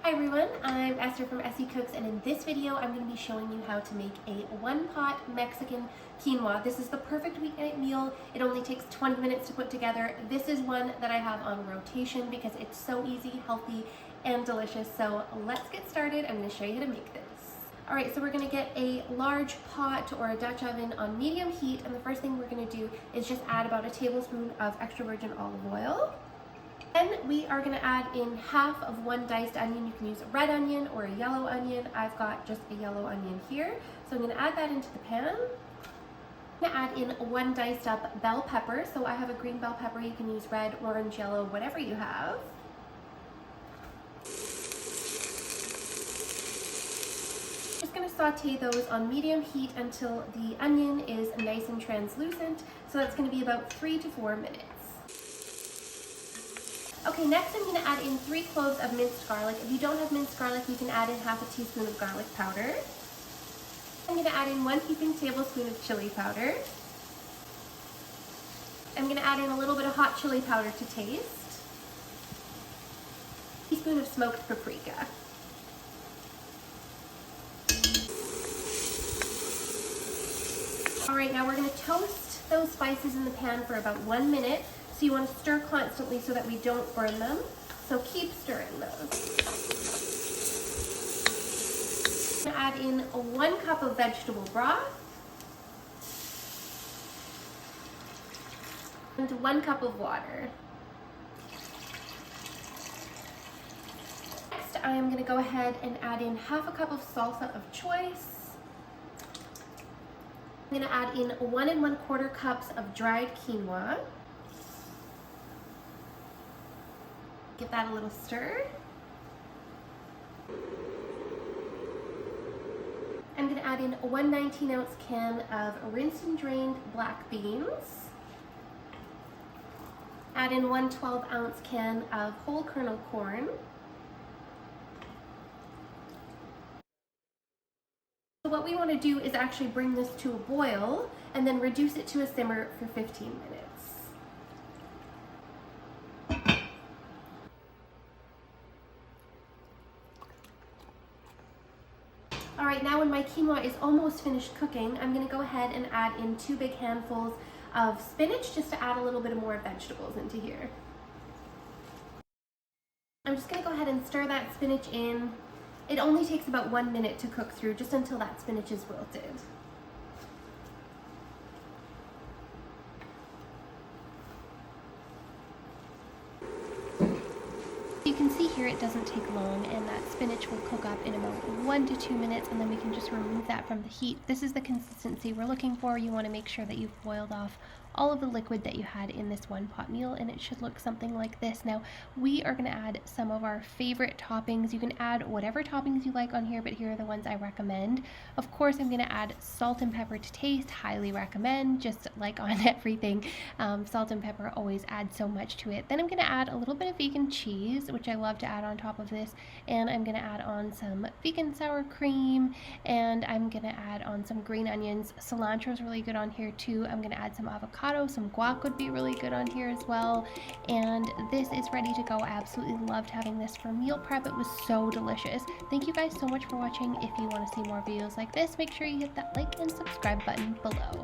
Hi everyone, I'm Esther from Essy Cooks, and in this video I'm going to be showing you how to make a one-pot Mexican quinoa. This is the perfect weeknight meal. It only takes 20 minutes to put together. This is one that I have on rotation because it's so easy, healthy, and delicious. So let's get started. I'm going to show you how to make this. Alright, so we're going to get a large pot or a Dutch oven on medium heat, and the first thing we're going to do is just add about a tablespoon of extra virgin olive oil. Then we are going to add in half of one diced onion. You can use a red onion or a yellow onion. I've got just a yellow onion here. So I'm going to add that into the pan. I'm going to add in one diced up bell pepper. So I have a green bell pepper. You can use red, orange, yellow, whatever you have. Just going to saute those on medium heat until the onion is nice and translucent. So that's going to be about 3 to 4 minutes. Okay, next I'm going to add in 3 cloves of minced garlic. If you don't have minced garlic, you can add in half a teaspoon of garlic powder. I'm going to add in 1 heaping tablespoon of chili powder. I'm going to add in a little bit of hot chili powder to taste. A teaspoon of smoked paprika. Alright, now we're going to toast those spices in the pan for about 1 minute. So you want to stir constantly so that we don't burn them. So keep stirring those. I'm going to add in 1 cup of vegetable broth and 1 cup of water. Next, I am going to go ahead and add in half a cup of salsa of choice. I'm going to add in 1 1/4 cups of dried quinoa. Give that a little stir. I'm going to add in 1 19-ounce can of rinsed and drained black beans. Add in 1 12-ounce can of whole kernel corn. So what we want to do is actually bring this to a boil and then reduce it to a simmer for 15 minutes. Alright, now when my quinoa is almost finished cooking, I'm going to go ahead and add in 2 big handfuls of spinach just to add a little bit more vegetables into here. I'm just going to go ahead and stir that spinach in. It only takes about 1 minute to cook through, just until that spinach is wilted. You can see here it doesn't take long, and that spinach will cook up in about 1 to 2 minutes, and then we can just remove that from the heat. This is the consistency we're looking for. You want to make sure that you've boiled off all of the liquid that you had in this one pot meal, and it should look something like this. Now we are going to add some of our favorite toppings. You can add whatever toppings you like on here, but here are the ones I recommend. Of course, I'm going to add salt and pepper to taste. Highly recommend, just like on everything. Salt and pepper always add so much to it. Then I'm going to add a little bit of vegan cheese, which I love to add on top of this, and I'm going to add on some vegan sour cream, and I'm going to add on some green onions. Cilantro is really good on here too. I'm going to add some avocado. Some guac would be really good on here as well, and this is ready to go. I absolutely loved having this for meal prep. It was so delicious. Thank you guys so much for watching. If you want to see more videos like this, make sure you hit that like and subscribe button below.